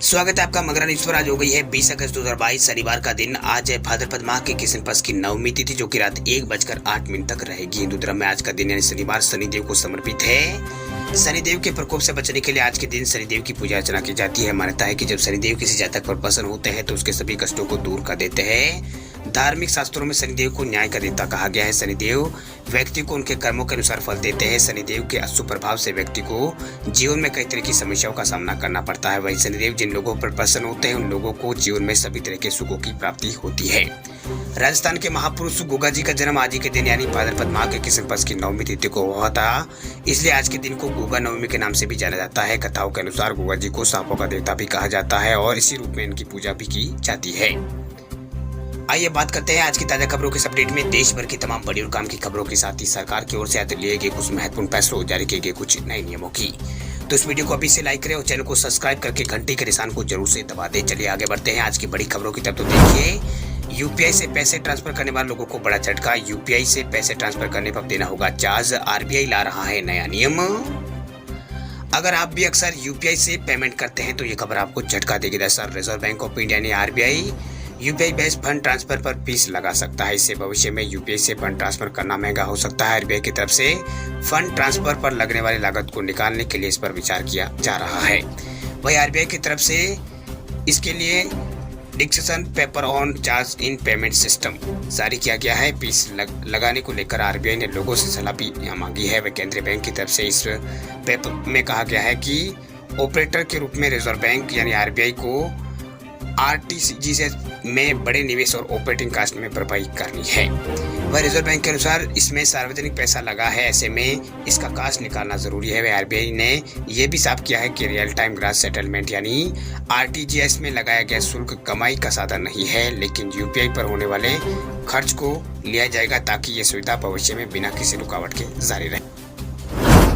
स्वागत है आपका मगरा न्यूज पर। आज हो गई है 20 अगस्त 2022 शनिवार का दिन। आज है भाद्रपद माह के कृष्ण पक्ष की नवमी तिथि, जो कि रात 1:08 तक रहेगी। हिंदू धर्म में आज का दिन यानी शनिवार शनिदेव को समर्पित है। शनिदेव के प्रकोप से बचने के लिए आज के दिन शनिदेव की पूजा अर्चना की जाती है। मान्यता है कि जब शनिदेव किसी जातक पर प्रसन्न होते हैं तो उसके सभी कष्टों को दूर कर देते हैं। धार्मिक शास्त्रों में शनिदेव को न्याय का देवता कहा गया है। शनिदेव व्यक्ति को उनके कर्मों के अनुसार फल देते हैं। शनिदेव के अशुभ प्रभाव से व्यक्ति को जीवन में कई तरह की समस्याओं का सामना करना पड़ता है। वही शनिदेव जिन लोगों पर प्रसन्न होते हैं उन लोगों को जीवन में सभी तरह के सुखों की प्राप्ति होती है। राजस्थान के महापुरुष गोगा जी का जन्म आज ही के दिन यानी भाद्रपद माह के कृष्ण पक्ष की नवमी तिथि को हुआ था, इसलिए आज के दिन को गोगा नवमी के नाम से भी जाना जाता है। कथाओं के अनुसार गोगा जी को सांपों का देवता भी कहा जाता है और इसी रूप में इनकी पूजा भी की जाती है। आइए बात करते हैं आज की ताजा खबरों के अपडेट में। देश भर की तमाम बड़ी और काम की खबरों के साथ ही सरकार की ओर से आज लिए गए कुछ महत्वपूर्ण फैसलों, जारी किए गए कुछ नए नियमों की। तो इस वीडियो को अभी से लाइक करें और चैनल को सब्सक्राइब करके घंटी के निशान को जरूर से दबा दें। चलिए आगे बढ़ते हैं आज की बड़ी खबरों की तरफ। तो देखिए, यूपीआई से पैसे ट्रांसफर करने वाले लोगों को बड़ा झटका। यूपीआई से पैसे ट्रांसफर करने पर देना होगा चार्ज। आरबीआई ला रहा है नया नियम। अगर आप भी अक्सर यूपीआई से पेमेंट करते हैं तो ये खबर आपको झटका देगी। दरअसल रिजर्व बैंक ऑफ इंडिया ने RBI UPI based fund transfer पर फीस लगा सकता है। इससे भविष्य में यूपीआई से फंड ट्रांसफर करना महंगा हो सकता है। आरबीआई की तरफ से फंड ट्रांसफर पर लगने वाली लागत को निकालने के लिए इस पर विचार किया जा रहा है। वहीं आरबीआई की तरफ से इसके लिए discussion paper on charge in payment system जारी किया गया है। फीस लगाने को लेकर आरबीआई ने लोगों से सलाह भी मांगी है। वह केंद्रीय बैंक की तरफ से इस पेपर में कहा गया है कि ऑपरेटर के रूप में रिजर्व बैंक यानी आरबीआई को आरटीजीएस में बड़े निवेश और ऑपरेटिंग कास्ट में भरपाई करनी है। वह रिजर्व बैंक के अनुसार इसमें सार्वजनिक पैसा लगा है, ऐसे में इसका कास्ट निकालना जरूरी है। वह आरबीआई ने यह भी साफ किया है कि रियल टाइम ग्रास सेटलमेंट यानी आरटीजीएस में लगाया गया शुल्क कमाई का साधन नहीं है, लेकिन यूपीआई पर होने वाले खर्च को लिया जाएगा ताकि ये सुविधा भविष्य में बिना किसी रुकावट के जारी रहे।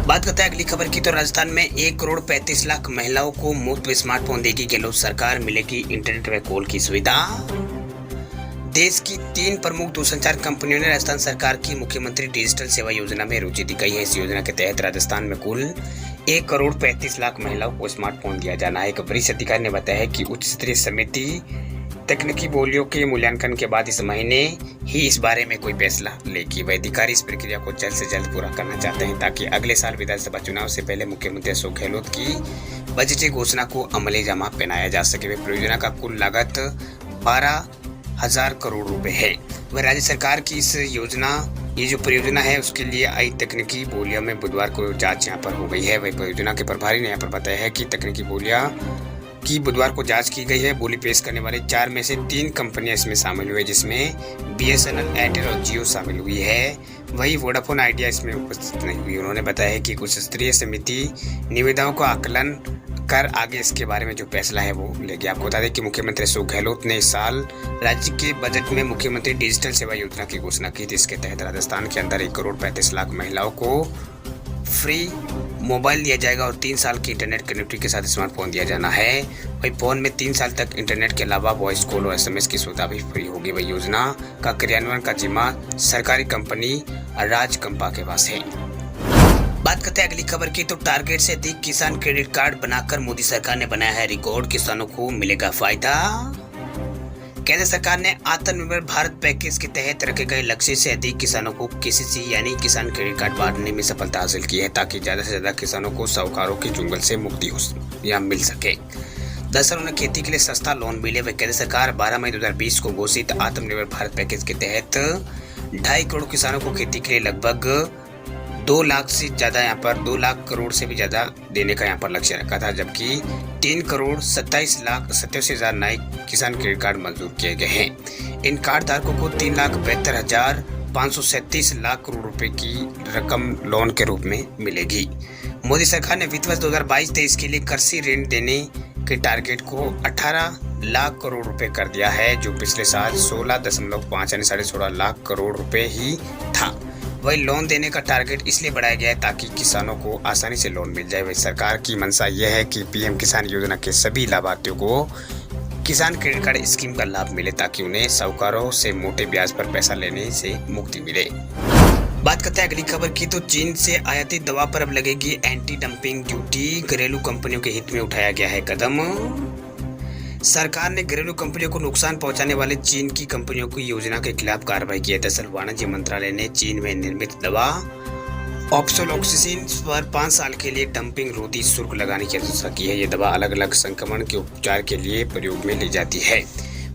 बात करते हैं अगली खबर की। तो राजस्थान में 1,35,00,000 महिलाओं को मुफ्त स्मार्टफोन देगी गहलोत सरकार। मिलेगी इंटरनेट व कॉल की सुविधा। देश की 3 प्रमुख दूरसंचार कंपनियों ने राजस्थान सरकार की मुख्यमंत्री डिजिटल सेवा योजना में रुचि दिखाई है। इस योजना के तहत राजस्थान में कुल 1,35,00,000 महिलाओं को स्मार्टफोन दिया जाना है। एक वरिष्ठ अधिकारी ने बताया है कि उच्च स्तरीय समिति तकनीकी बोलियों के मूल्यांकन के बाद इस महीने ही इस बारे में कोई फैसला लेगी। वह अधिकारी इस प्रक्रिया को जल्द से जल्द पूरा करना चाहते हैं ताकि अगले साल विधानसभा चुनाव से पहले मुख्यमंत्री अशोक गहलोत की बजटीय घोषणा को अमली जामा पहनाया जा सके। वह परियोजना का कुल लागत 12,000 करोड़ रुपए है। वह राज्य सरकार की इस योजना ये जो परियोजना है उसके लिए आई तकनीकी बोलियों में बुधवार को जांच यहाँ पर हो गई है। वही परियोजना के प्रभारी ने यहाँ पर बताया है कि तकनीकी बोलियां की बुधवार को जांच की गई है। बोली पेश करने वाले 4 में से 3 कंपनियां इसमें शामिल हुई, जिसमें बीएसएनएल, एयरटेल और जियो शामिल हुई है। वही वोडाफोन आइडिया इसमें उपस्थित नहीं हुई। उन्होंने बताया है कि कुछ स्तरीय समिति निविदाओं का आकलन कर आगे इसके बारे में जो फैसला है वो लेगी। आपको बता दें कि मुख्यमंत्री अशोक गहलोत ने इस साल राज्य के बजट में मुख्यमंत्री डिजिटल सेवा योजना की घोषणा की थी। इसके तहत राजस्थान के अंदर 1,35,00,000 महिलाओं को फ्री मोबाइल दिया जाएगा और 3 साल की इंटरनेट कनेक्टिविटी के साथ स्मार्टफोन दिया जाना है। वही फोन में 3 साल तक इंटरनेट के अलावा वॉइस कॉल और एसएमएस की सुविधा भी फ्री होगी। वही योजना का क्रियान्वयन का जिम्मा सरकारी कंपनी राज कंपा के पास है। बात करते हैं अगली खबर की। तो टारगेट से अधिक किसान क्रेडिट कार्ड बनाकर मोदी सरकार ने बनाया है रिकॉर्ड। किसानों को मिलेगा फायदा। केंद्र सरकार ने आत्मनिर्भर भारत पैकेज के तहत रखे गए लक्ष्य से अधिक किसानों को केसीसी यानी किसान क्रेडिट कार्ड बांटने में सफलता हासिल की है ताकि ज्यादा से ज्यादा किसानों को साहूकारों के चुंगल से मुक्ति हो या मिल सके। दरअसल उन्हें खेती के लिए सस्ता लोन मिले। वह केंद्र सरकार 12 मई 2020 को घोषित आत्मनिर्भर भारत पैकेज के तहत 2.5 करोड़ किसानों को खेती के लिए लगभग 2 लाख से ज्यादा यहाँ पर 2 लाख करोड़ से भी ज्यादा देने का यहाँ पर लक्ष्य रखा था, जबकि 3,27,87,000 नए किसान क्रेडिट कार्ड मंजूर किए गए हैं। इन कार्ड धारकों को 3,72,537 लाख करोड़ रुपए की रकम लोन के रूप में मिलेगी। मोदी सरकार ने वित्त वर्ष 2022-23 के लिए कृषि ऋण देने के टारगेट को 18 लाख करोड़ रुपए कर दिया है, जो पिछले साल 16.5 यानी 16.5 लाख करोड़ रुपए ही था। वही लोन देने का टारगेट इसलिए बढ़ाया गया है ताकि किसानों को आसानी से लोन मिल जाए। वही सरकार की मंशा यह है कि पीएम किसान योजना के सभी लाभार्थियों को किसान क्रेडिट कार्ड स्कीम का लाभ मिले ताकि उन्हें साहूकारों से मोटे ब्याज पर पैसा लेने से मुक्ति मिले। बात करते हैं अगली खबर की। तो चीन से आयातित दवा पर अब लगेगी एंटी डंपिंग ड्यूटी। घरेलू कंपनियों के हित में उठाया गया है कदम। सरकार ने घरेलू कंपनियों को नुकसान पहुंचाने वाले चीन की कंपनियों की योजना के खिलाफ कार्रवाई की है। दरअसल वाणिज्य मंत्रालय ने चीन में निर्मित दवा ऑक्सोफ्लोक्सासिन पर 5 साल के लिए डंपिंग रोधी शुल्क लगाने की अनुशंसा की है। ये दवा अलग अलग संक्रमण के उपचार के लिए प्रयोग में ली जाती है।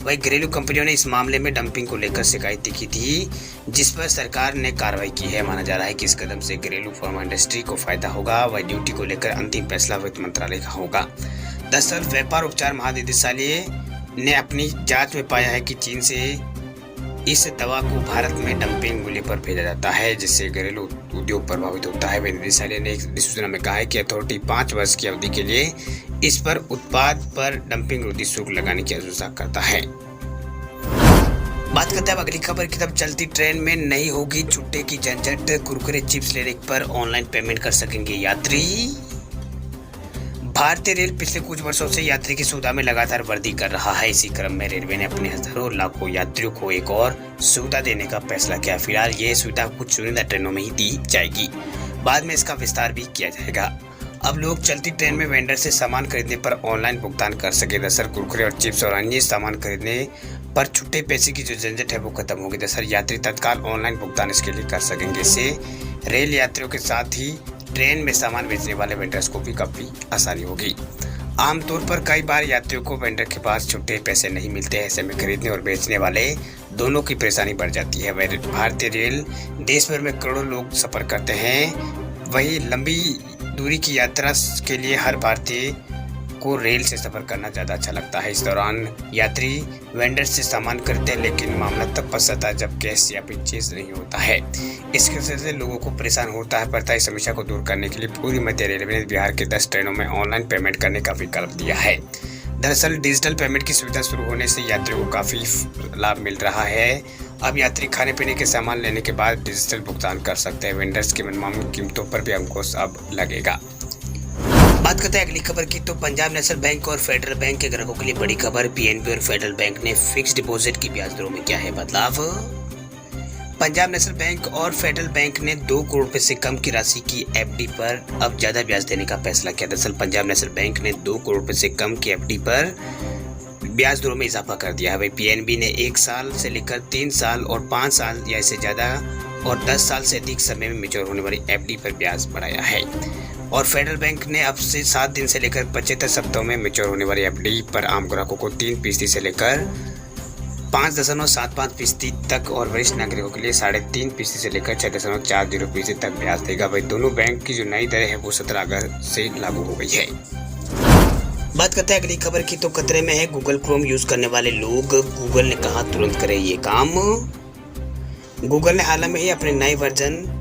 वहीं घरेलू कंपनियों ने इस मामले में डंपिंग को लेकर शिकायत की थी, जिस पर सरकार ने कार्रवाई की है। माना जा रहा है कि इस कदम से घरेलू फार्मा इंडस्ट्री को फायदा होगा। वही ड्यूटी को लेकर अंतिम फैसला वित्त मंत्रालय का होगा। दरअसल व्यापार उपचार महानिदेशालय ने अपनी जांच में पाया है कि चीन से इस दवा को भारत में डंपिंग मूल्य पर भेजा जाता है, जिससे घरेलू उद्योग प्रभावित होता है। निदेशालय ने एक अधिसूचना में कहा है कि अथॉरिटी 5 वर्ष की अवधि के लिए इस पर उत्पाद पर डंपिंग रोधी शुल्क लगाने की अनुशंसा करता है। बात करते हैं अगली खबर की। तब चलती ट्रेन में नहीं होगी छुट्टे की झंझट, कुरकुरे चिप्स लेने पर ऑनलाइन पेमेंट कर सकेंगे यात्री। भारतीय रेल पिछले कुछ वर्षों से यात्री की सुविधा में लगातार वृद्धि कर रहा है। इसी क्रम में रेलवे ने अपने हजारों लाखों यात्रियों को एक और सुविधा देने का फैसला किया। फिलहाल ये सुविधा कुछ चुनिंदा ट्रेनों में ही दी जाएगी, बाद में इसका विस्तार भी किया जाएगा। अब लोग चलती ट्रेन में वेंडर से सामान खरीदने पर ऑनलाइन भुगतान कर सके। दरअसल कुरकुरे और चिप्स और अन्य सामान खरीदने पर छुट्टे पैसे की जो झंझट है वो खत्म होगी। दरअसल यात्री तत्काल ऑनलाइन भुगतान इसके लिए कर सकेंगे। इससे रेल यात्रियों के साथ ही ट्रेन में सामान बेचने वाले वेंडर्स को भी काफी आसानी होगी। आमतौर पर कई बार यात्रियों को वेंडर के पास छुट्टे पैसे नहीं मिलते हैं। ऐसे में खरीदने और बेचने वाले दोनों की परेशानी बढ़ जाती है। भारतीय रेल देश भर में करोड़ों लोग सफर करते हैं। वहीं लंबी दूरी की यात्रा के लिए हर भारतीय को रेल से सफर करना ज़्यादा अच्छा लगता है। इस दौरान यात्री वेंडर से सामान खरीदते हैं, लेकिन मामला तब फंसता है जब कैश या फिर चेंज नहीं होता है। इसके वजह से लोगों को परेशान होता है पड़ता है। इस समस्या को दूर करने के लिए पूर्वी मध्य रेलवे ने बिहार के 10 ट्रेनों में ऑनलाइन पेमेंट करने का विकल्प दिया है। दरअसल डिजिटल पेमेंट की सुविधा शुरू होने से यात्रियों को काफ़ी लाभ मिल रहा है। अब यात्री खाने पीने के सामान लेने के बाद डिजिटल भुगतान कर सकते हैं। वेंडर्स की मनमानी कीमतों पर भी अंकुश अब लगेगा। बात करते हैं अगली खबर की। तो पंजाब नेशनल बैंक और फेडरल बैंक के ग्राहकों के लिए बड़ी खबर। पीएनबी और फेडरल बैंक ने फिक्स डिपॉजिट की ब्याज दरों में किया है बदलाव। पंजाब नेशनल बैंक और फेडरल बैंक ने 2 करोड़ रुपए से कम की राशि की एफडी पर अब ज्यादा ब्याज देने का फैसला किया। दरअसल पंजाब नेशनल बैंक ने 2 करोड़ रुपए से कम की एफडी पर ब्याज दरों में इजाफा कर दिया है। वही पीएनबी ने 1 साल से लेकर 3 साल और 5 साल या इससे ज्यादा और 10 साल से अधिक समय में मैच्योर होने वाली एफडी पर ब्याज बढ़ाया है। और फेडरल बैंक ने अब से 7 दिन से लेकर 75 सप्ताहों में मैच्योर होने वाली एफडी पर आम ग्राहकों को 3% से लेकर 5.75% तक और वरिष्ठ नागरिकों के लिए 3.5% से लेकर 6.40% तक ब्याज देगा। वही दोनों बैंक की जो नई दरें है वो 17 अगस्त से लागू हो गई है। बात करते हैं अगली खबर की। तो खतरे में है गूगल क्रोम यूज करने वाले लोग। गूगल ने कहा तुरंत करें ये काम। गूगल ने हाल में ही अपने नए वर्जन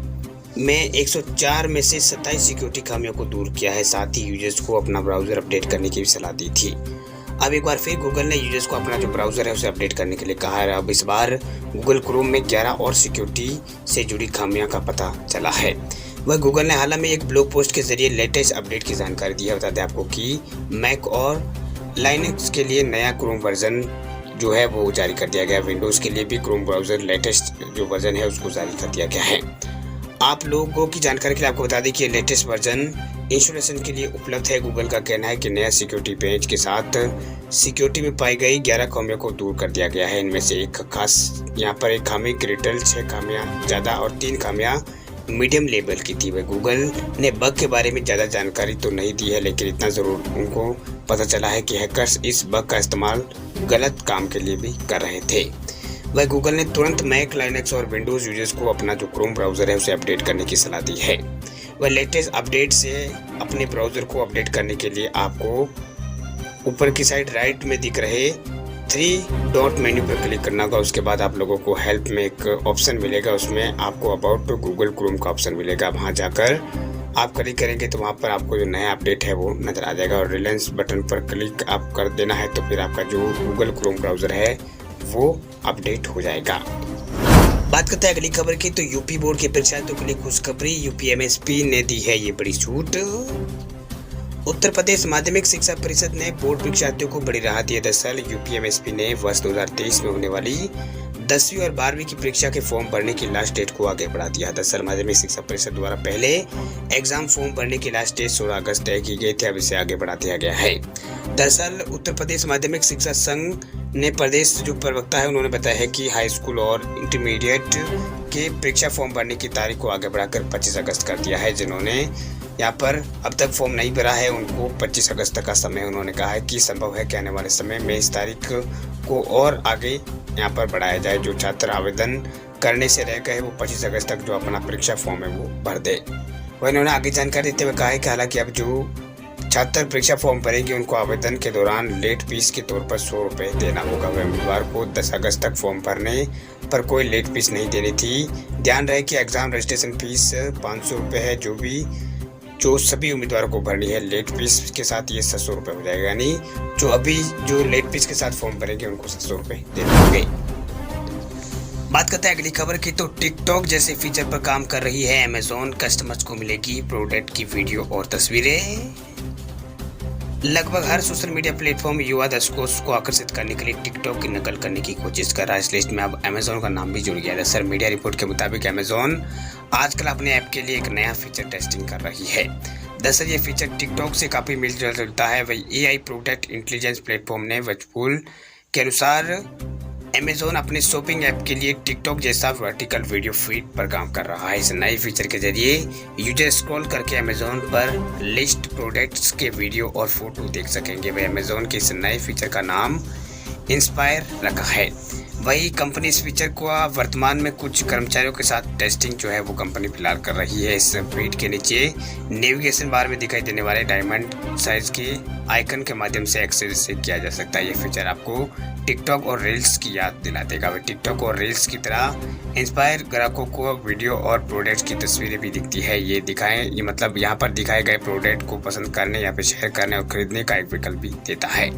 में 104 में से 27 सिक्योरिटी खामियों को दूर किया है। साथ ही यूजर्स को अपना ब्राउजर अपडेट करने की भी सलाह दी थी। अब एक बार फिर गूगल ने यूजर्स को अपना जो ब्राउजर है उसे अपडेट करने के लिए कहा है। अब इस बार गूगल क्रोम में 11 और सिक्योरिटी से जुड़ी खामियां का पता चला है। वह गूगल ने हाल में एक ब्लॉग पोस्ट के जरिए लेटेस्ट अपडेट की जानकारी दी है। बता दें आपको कि मैक और लाइनक्स के लिए नया क्रोम वर्जन जो है वो जारी कर दिया गया। विंडोज के लिए भी क्रोम ब्राउजर लेटेस्ट जो वर्जन है उसको जारी कर दिया गया है। आप लोगों की जानकारी के लिए आपको बता दें कि लेटेस्ट वर्जन इंस्टॉलेशन के लिए उपलब्ध है। गूगल का कहना है कि नया सिक्योरिटी पेज के साथ सिक्योरिटी में पाई गई 11 खामियों को दूर कर दिया गया है। इनमें से एक खास यहाँ पर एक खामी क्रिटिकल, 6 खामियां ज़्यादा और 3 खामियां मीडियम लेवल की थी। वह गूगल ने बग के बारे में ज़्यादा जानकारी तो नहीं दी है, लेकिन इतना ज़रूर उनको पता चला है कि हैकर्स इस बग का इस्तेमाल गलत काम के लिए भी कर रहे थे। वह गूगल ने तुरंत मैक, लाइनक्स और विंडोज यूजर्स को अपना जो क्रोम ब्राउजर है उसे अपडेट करने की सलाह दी है। वह लेटेस्ट अपडेट से अपने ब्राउजर को अपडेट करने के लिए आपको ऊपर की साइड राइट में दिख रहे 3 डॉट मेन्यू पर क्लिक करना होगा। उसके बाद आप लोगों को हेल्प में एक ऑप्शन मिलेगा, उसमें आपको अबाउट गूगल क्रोम का ऑप्शन मिलेगा। वहाँ जाकर आप क्लिक करेंगे तो वहाँ पर आपको जो नया अपडेट है वो नजर आ जाएगा और रिलायंस बटन पर क्लिक आप कर देना है तो फिर आपका जो गूगल क्रोम ब्राउजर है वो अपडेट हो जाएगा। बात करते हैं अगली खबर की। तो यूपी बोर्ड के परीक्षार्थियों के लिए खुशखबरी। यूपीएमएसपी ने दी है ये बड़ी छूट। उत्तर प्रदेश माध्यमिक शिक्षा परिषद ने बोर्ड परीक्षार्थियों को बड़ी राहत दी है। दरअसल यूपीएमएसपी ने वर्ष 2023 में होने वाली 10वीं और 12वीं की परीक्षा के फॉर्म भरने की लास्ट डेट को आगे बढ़ा दिया। दरअसल माध्यमिक शिक्षा परिषद द्वारा पहले एग्जाम फॉर्म भरने की लास्ट डेट 16 अगस्त तय की गई थी, अब इसे आगे बढ़ा दिया गया है। दरअसल उत्तर प्रदेश माध्यमिक शिक्षा संघ ने प्रदेश जो प्रवक्ता है उन्होंने बताया है कि हाई स्कूल और इंटरमीडिएट के परीक्षा फॉर्म भरने की तारीख को आगे बढ़ाकर 25 अगस्त कर दिया है। जिन्होंने यहाँ पर अब तक फॉर्म नहीं भरा है उनको 25 अगस्त तक का समय उन्होंने कहा है कि संभव है कि आने वाले समय में इस तारीख को और आगे यहाँ पर बढ़ाया जाए। जो छात्र आवेदन करने से रह गए वो 25 अगस्त तक जो अपना परीक्षा फॉर्म है वो भर दे। वह इन्होंने आगे जानकारी देते हुए कहा है कि हालांकि अब जो छात्र परीक्षा फॉर्म भरेंगे उनको आवेदन के दौरान लेट फीस के तौर पर 100 रुपये देना होगा। वह उम्मीदवार को 10 अगस्त तक फॉर्म भरने पर कोई लेट फीस नहीं देनी थी। ध्यान रहे कि एग्जाम रजिस्ट्रेशन फीस 500 रुपये है जो सभी उम्मीदवारों को भरनी है। लेट फीस के साथ ये 700 रुपये हो जाएगा, यानी जो अभी जो लेट फीस के साथ फॉर्म भरेंगे उनको 700 रुपये देने होंगे। बात करते हैं अगली खबर की, तो टिकटॉक जैसे फीचर पर काम कर रही है अमेजोन। कस्टमर्स को मिलेगी प्रोडक्ट की वीडियो और तस्वीरें। लगभग हर सोशल मीडिया प्लेटफॉर्म युवा दर्शकों को आकर्षित करने के लिए टिकटॉक की नकल करने की कोशिश कर रहा है। इस लिस्ट में अब अमेजोन का नाम भी जुड़ गया है। दरअसल मीडिया रिपोर्ट के मुताबिक अमेजोन आजकल अपने ऐप के लिए एक नया फीचर टेस्टिंग कर रही है। दरअसल ये फीचर टिकटॉक से काफ़ी मिलता जुलता है। वही AI प्रोडक्ट इंटेलिजेंस प्लेटफॉर्म ने वर्चुअल के अनुसार अमेजोन अपने शॉपिंग ऐप के लिए टिकटॉक जैसा वर्टिकल वीडियो फीड पर काम कर रहा है। इस नए फीचर के जरिए यूजर स्क्रॉल करके अमेजोन पर लिस्ट प्रोडक्ट्स के वीडियो और फोटो देख सकेंगे। वह अमेजोन के इस नए फीचर का नाम इंस्पायर रखा है। वही कंपनी इस फीचर को वर्तमान में कुछ कर्मचारियों के साथ टेस्टिंग जो है वो कंपनी फिलहाल कर रही है। इस फीड के नीचे नेविगेशन बार में दिखाई देने वाले डायमंड साइज के आइकन के माध्यम से एक्सेस से किया जा सकता है। ये फीचर आपको टिकटॉक और रील्स की याद दिला देगा। वह टिकटॉक और रील्स की तरह इंस्पायर ग्राहकों को वीडियो और प्रोडक्ट्स की तस्वीरें भी दिखती है। ये मतलब यहाँ पर दिखाए गए प्रोडक्ट को पसंद करने या फिर शेयर करने और खरीदने का एक विकल्प भी देता है।